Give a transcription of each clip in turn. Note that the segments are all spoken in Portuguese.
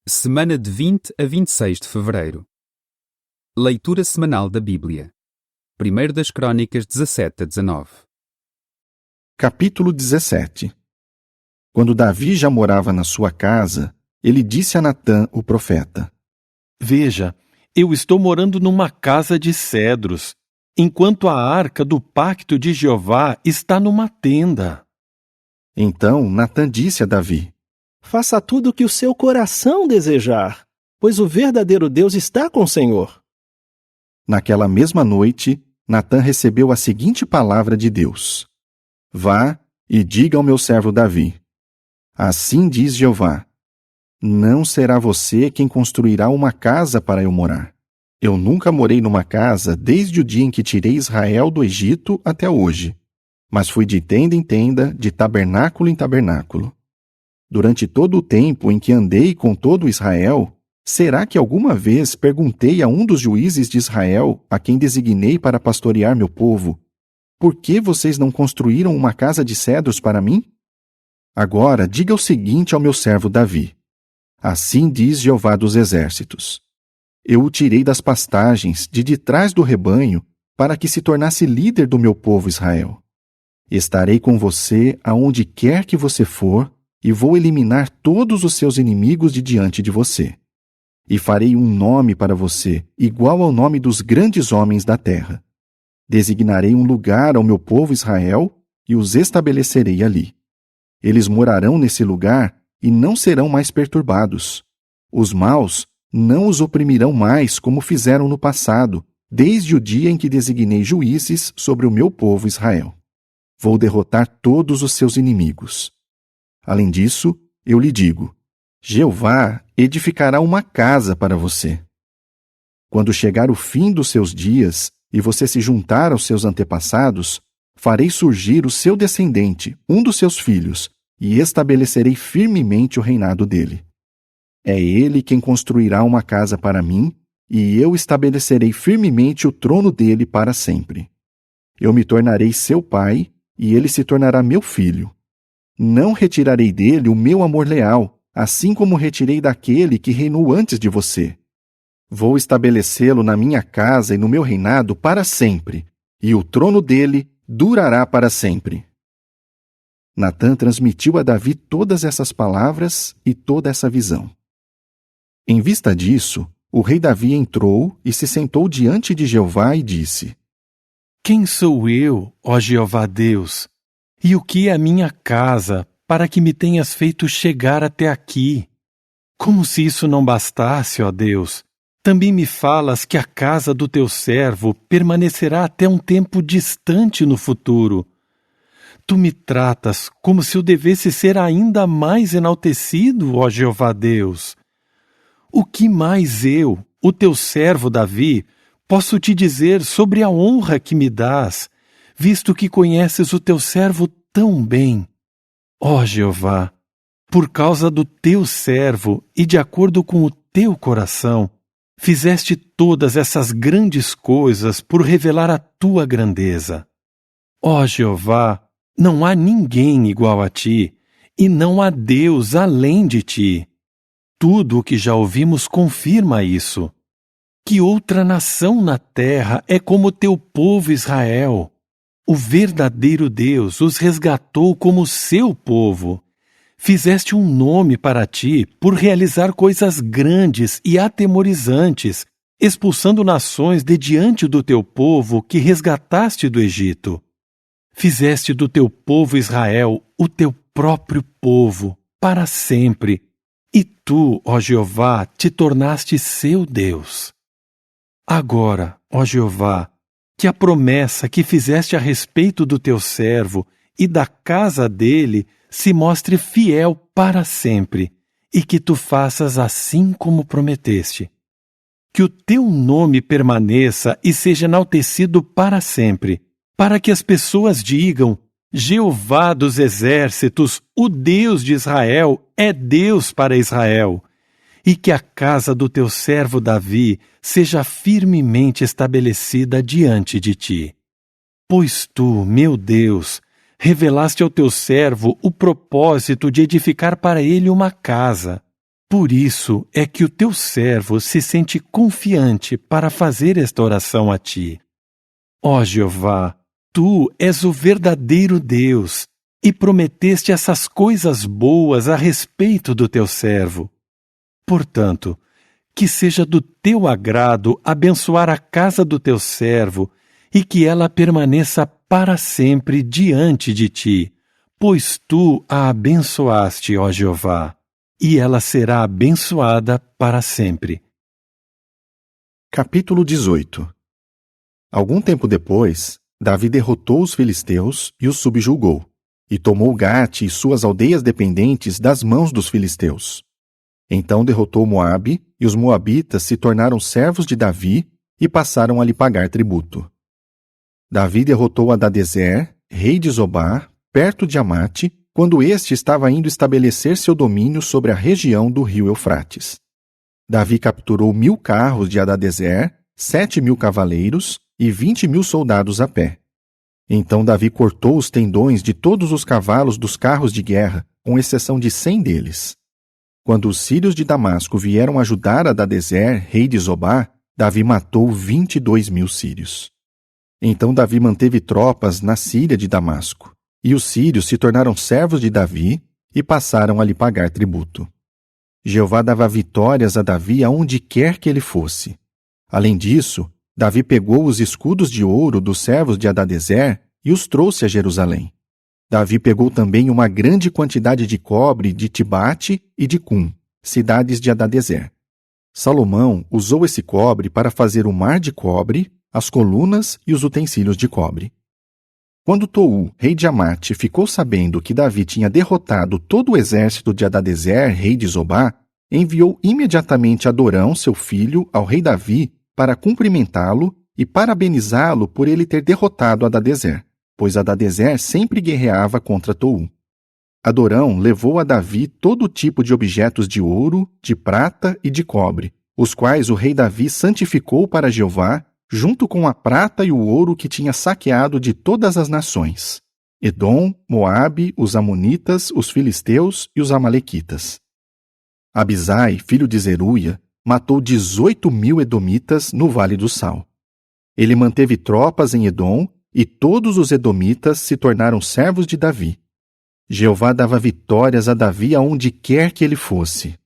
Semana de 20 a 26 de fevereiro. Leitura semanal da Bíblia. 1 das Crônicas 17 a 19. Capítulo 17. Quando Davi já morava na sua casa, ele disse a Natã, o profeta: Veja, eu estou morando numa casa de cedros, enquanto a arca do pacto de Jeová está numa tenda. Então Natã disse a Davi: Faça tudo o que o seu coração desejar, pois o verdadeiro Deus está com o Senhor. Naquela mesma noite, Natã recebeu a seguinte palavra de Deus: Vá e diga ao meu servo Davi: Assim diz Jeová: Não será você quem construirá uma casa para eu morar. Eu nunca morei numa casa desde o dia em que tirei Israel do Egito até hoje, mas fui de tenda em tenda, de tabernáculo em tabernáculo. Durante todo o tempo em que andei com todo Israel, será que alguma vez perguntei a um dos juízes de Israel, a quem designei para pastorear meu povo: Por que vocês não construíram uma casa de cedros para mim? Agora diga o seguinte ao meu servo Davi: Assim diz Jeová dos Exércitos: Eu o tirei das pastagens, de trás do rebanho, para que se tornasse líder do meu povo Israel. Estarei com você aonde quer que você for, e vou eliminar todos os seus inimigos de diante de você. E farei um nome para você, igual ao nome dos grandes homens da terra. Designarei um lugar ao meu povo Israel e os estabelecerei ali. Eles morarão nesse lugar e não serão mais perturbados. Os maus não os oprimirão mais como fizeram no passado, desde o dia em que designei juízes sobre o meu povo Israel. Vou derrotar todos os seus inimigos. Além disso, eu lhe digo: Jeová edificará uma casa para você. Quando chegar o fim dos seus dias e você se juntar aos seus antepassados, farei surgir o seu descendente, um dos seus filhos, e estabelecerei firmemente o reinado dele. É ele quem construirá uma casa para mim, e eu estabelecerei firmemente o trono dele para sempre. Eu me tornarei seu pai, e ele se tornará meu filho. Não retirarei dele o meu amor leal, assim como retirei daquele que reinou antes de você. Vou estabelecê-lo na minha casa e no meu reinado para sempre, e o trono dele durará para sempre. Natã transmitiu a Davi todas essas palavras e toda essa visão. Em vista disso, o rei Davi entrou e se sentou diante de Jeová e disse: Quem sou eu, ó Jeová Deus? E o que é a minha casa, para que me tenhas feito chegar até aqui? Como se isso não bastasse, ó Deus, também me falas que a casa do teu servo permanecerá até um tempo distante no futuro. Tu me tratas como se eu devesse ser ainda mais enaltecido, ó Jeová Deus. O que mais eu, o teu servo Davi, posso te dizer sobre a honra que me dás, visto que conheces o teu servo tão bem? Ó Jeová, por causa do teu servo e de acordo com o teu coração, fizeste todas essas grandes coisas por revelar a tua grandeza. Ó Jeová, não há ninguém igual a ti, e não há Deus além de ti. Tudo o que já ouvimos confirma isso. Que outra nação na terra é como teu povo Israel? O verdadeiro Deus os resgatou como seu povo. Fizeste um nome para ti por realizar coisas grandes e atemorizantes, expulsando nações de diante do teu povo que resgataste do Egito. Fizeste do teu povo Israel o teu próprio povo, para sempre, e tu, ó Jeová, te tornaste seu Deus. Agora, ó Jeová, que a promessa que fizeste a respeito do teu servo e da casa dele se mostre fiel para sempre, e que tu faças assim como prometeste. Que o teu nome permaneça e seja enaltecido para sempre, para que as pessoas digam: Jeová dos Exércitos, o Deus de Israel, é Deus para Israel. E que a casa do teu servo Davi seja firmemente estabelecida diante de ti. Pois tu, meu Deus, revelaste ao teu servo o propósito de edificar para ele uma casa. Por isso é que o teu servo se sente confiante para fazer esta oração a ti. Ó Jeová, tu és o verdadeiro Deus e prometeste essas coisas boas a respeito do teu servo. Portanto, que seja do teu agrado abençoar a casa do teu servo e que ela permaneça para sempre diante de ti, pois tu a abençoaste, ó Jeová, e ela será abençoada para sempre. Capítulo 18. Algum tempo depois, Davi derrotou os filisteus e os subjugou, e tomou Gate e suas aldeias dependentes das mãos dos filisteus. Então derrotou Moabe, e os moabitas se tornaram servos de Davi e passaram a lhe pagar tributo. Davi derrotou Hadadezer, rei de Zobá, perto de Amate, quando este estava indo estabelecer seu domínio sobre a região do rio Eufrates. Davi capturou 1.000 carros de Hadadezer, 7.000 cavaleiros e 20.000 soldados a pé. Então Davi cortou os tendões de todos os cavalos dos carros de guerra, com exceção de 100 deles. Quando os sírios de Damasco vieram ajudar Hadadezer, rei de Zobá, Davi matou 22.000 sírios. Então Davi manteve tropas na Síria de Damasco, e os sírios se tornaram servos de Davi e passaram a lhe pagar tributo. Jeová dava vitórias a Davi aonde quer que ele fosse. Além disso, Davi pegou os escudos de ouro dos servos de Hadadezer e os trouxe a Jerusalém. Davi pegou também uma grande quantidade de cobre de Tibate e de Cum, cidades de Hadadezer. Salomão usou esse cobre para fazer o mar de cobre, as colunas e os utensílios de cobre. Quando Tou, rei de Amate, ficou sabendo que Davi tinha derrotado todo o exército de Hadadezer, rei de Zobá, enviou imediatamente Adorão, seu filho, ao rei Davi para cumprimentá-lo e parabenizá-lo por ele ter derrotado Hadadezer, pois Hadadezer sempre guerreava contra Tou. Adorão levou a Davi todo tipo de objetos de ouro, de prata e de cobre, os quais o rei Davi santificou para Jeová, junto com a prata e o ouro que tinha saqueado de todas as nações: Edom, Moabe, os Amonitas, os Filisteus e os Amalequitas. Abisai, filho de Zeruia, matou 18.000 edomitas no Vale do Sal. Ele manteve tropas em Edom, e todos os edomitas se tornaram servos de Davi. Jeová dava vitórias a Davi aonde quer que ele fosse.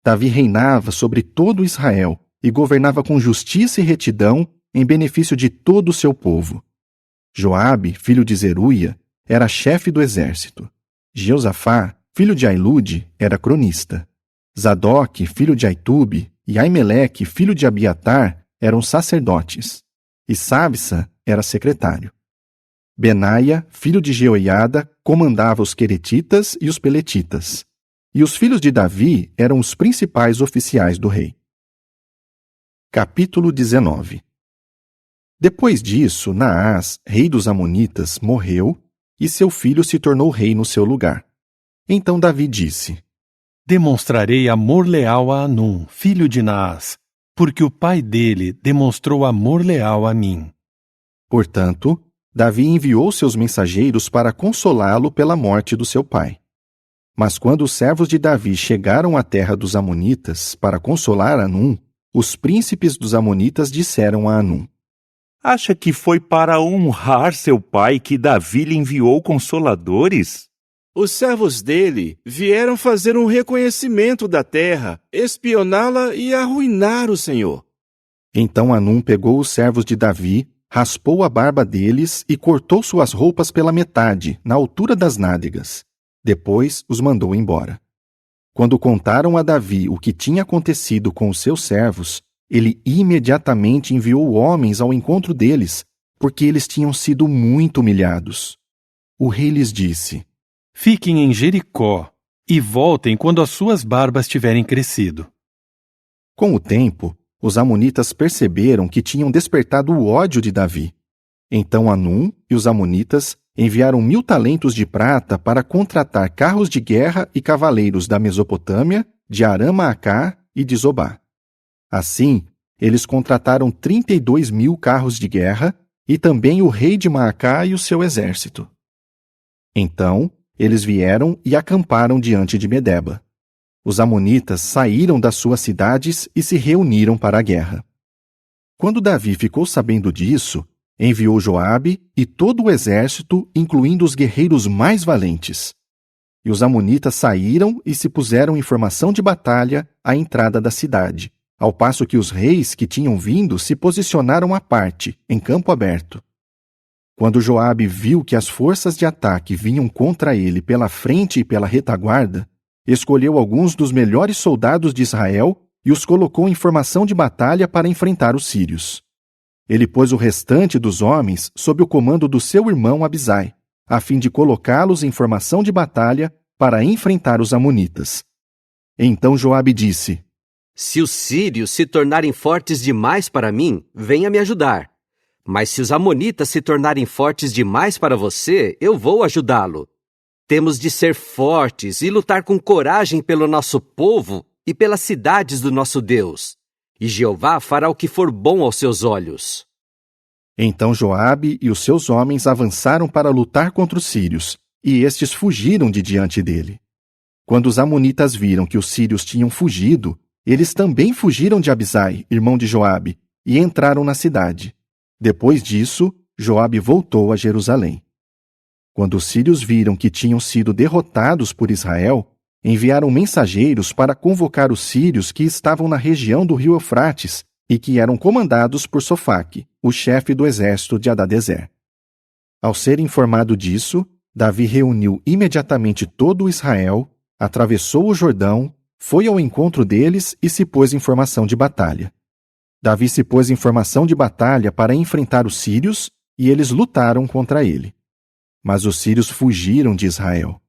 Davi reinava sobre todo Israel e governava com justiça e retidão em benefício de todo o seu povo. Joabe, filho de Zeruia, era chefe do exército. Jeosafá, filho de Ailude, era cronista. Zadok, filho de Aitube, e Aimeleque, filho de Abiatar, eram sacerdotes. E Sabsa era secretário. Benaia, filho de Jeoiada, comandava os queretitas e os peletitas. E os filhos de Davi eram os principais oficiais do rei. Capítulo 19. Depois disso, Naás, rei dos Amonitas, morreu, e seu filho se tornou rei no seu lugar. Então Davi disse: Demonstrarei amor leal a Anum, filho de Naás, porque o pai dele demonstrou amor leal a mim. Portanto, Davi enviou seus mensageiros para consolá-lo pela morte do seu pai. Mas quando os servos de Davi chegaram à terra dos Amonitas para consolar Anum, os príncipes dos Amonitas disseram a Anum: Acha que foi para honrar seu pai que Davi lhe enviou consoladores? Os servos dele vieram fazer um reconhecimento da terra, espioná-la e arruinar o Senhor. Então Anum pegou os servos de Davi, raspou a barba deles e cortou suas roupas pela metade, na altura das nádegas. Depois os mandou embora. Quando contaram a Davi o que tinha acontecido com os seus servos, ele imediatamente enviou homens ao encontro deles, porque eles tinham sido muito humilhados. O rei lhes disse: Fiquem em Jericó e voltem quando as suas barbas tiverem crescido. Com o tempo, os amonitas perceberam que tinham despertado o ódio de Davi. Então Anum e os amonitas enviaram 1.000 talentos de prata para contratar carros de guerra e cavaleiros da Mesopotâmia, de Aram-Maacá e de Zobá. Assim, eles contrataram 32.000 carros de guerra e também o rei de Maacá e o seu exército. Então, eles vieram e acamparam diante de Medeba. Os amonitas saíram das suas cidades e se reuniram para a guerra. Quando Davi ficou sabendo disso, enviou Joabe e todo o exército, incluindo os guerreiros mais valentes. E os amonitas saíram e se puseram em formação de batalha à entrada da cidade, ao passo que os reis que tinham vindo se posicionaram à parte, em campo aberto. Quando Joabe viu que as forças de ataque vinham contra ele pela frente e pela retaguarda, escolheu alguns dos melhores soldados de Israel e os colocou em formação de batalha para enfrentar os sírios. Ele pôs o restante dos homens sob o comando do seu irmão Abisai, a fim de colocá-los em formação de batalha para enfrentar os amonitas. Então Joabe disse: Se os sírios se tornarem fortes demais para mim, venha me ajudar. Mas se os amonitas se tornarem fortes demais para você, eu vou ajudá-lo. Temos de ser fortes e lutar com coragem pelo nosso povo e pelas cidades do nosso Deus. E Jeová fará o que for bom aos seus olhos. Então Joabe e os seus homens avançaram para lutar contra os sírios, e estes fugiram de diante dele. Quando os amonitas viram que os sírios tinham fugido, eles também fugiram de Abisai, irmão de Joabe, e entraram na cidade. Depois disso, Joabe voltou a Jerusalém. Quando os sírios viram que tinham sido derrotados por Israel, enviaram mensageiros para convocar os sírios que estavam na região do rio Eufrates e que eram comandados por Sofaque, o chefe do exército de Hadadezer. Ao ser informado disso, Davi reuniu imediatamente todo o Israel, atravessou o Jordão, foi ao encontro deles e se pôs em formação de batalha. Davi se pôs em formação de batalha para enfrentar os sírios e eles lutaram contra ele. Mas os sírios fugiram de Israel.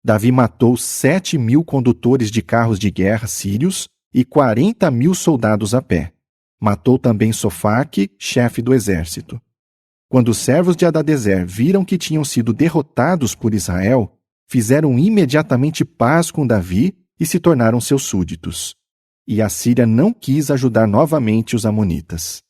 Davi matou 7.000 condutores de carros de guerra sírios e 40.000 soldados a pé. Matou também Sofaque, chefe do exército. Quando os servos de Hadadezer viram que tinham sido derrotados por Israel, fizeram imediatamente paz com Davi e se tornaram seus súditos. E a Síria não quis ajudar novamente os amonitas.